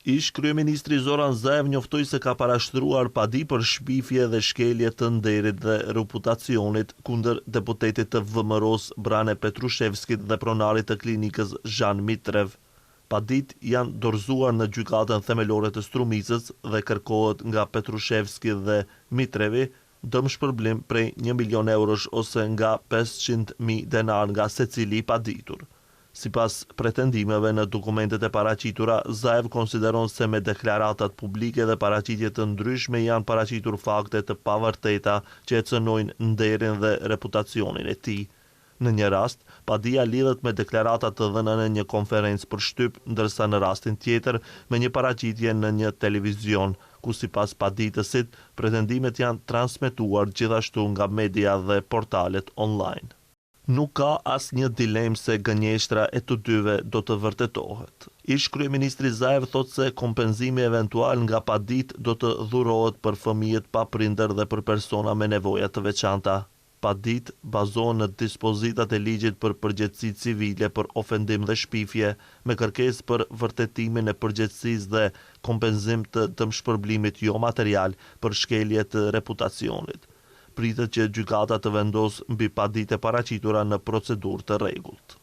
Ish kryeministri Zoran Zaev njoftoi se ka parashtruar padi për shpifje dhe shkelje të nderit dhe reputacionit kundër deputetit të VMRO-s Brane Petrushevskit dhe pronarit të klinikës Zhan Mitrev. Padit janë dorëzuar në gjykatën themelore të Strumicës dhe kërkohet nga Petrushevski dhe Mitrevi dëm shpërblim prej 1 milion eurosh ose nga 500.000 denar nga secili paditur. Sipas pretendimeve në dokumentet e paraqitura, Zaev konsideron se me deklaratat publike dhe paraqitje të ndryshme janë paraqitur fakte të pavërteta që e cënojnë nderin dhe reputacionin e tij. Në një rast, padia lidhet me deklarata të dhëna në një konferencë për shtyp, ndërsa në rastin tjetër me një paraqitje në një televizion, ku sipas paditësit, pretendimet janë transmetuar gjithashtu nga media dhe portalet online. Nuk ka asnjë dilemë se gënjeshtra e të dyve do të vërtetohet. Ish kryeministri Zaev thotë se kompenzimi eventual nga padit do të dhurohet për fëmijët pa prindër dhe për persona me nevoja të veçanta. Padit bazohen në dispozitat e ligjit për përgjegjësi civile për ofendim dhe shpifje, me kërkesë për vërtetimin e përgjegjësisë dhe kompenzim të dëmshpërblimit jo material për shkelje të reputacionit. Pritet që gjykata të vendosë mbi paditë e paraqitura në procedurë të rregullt.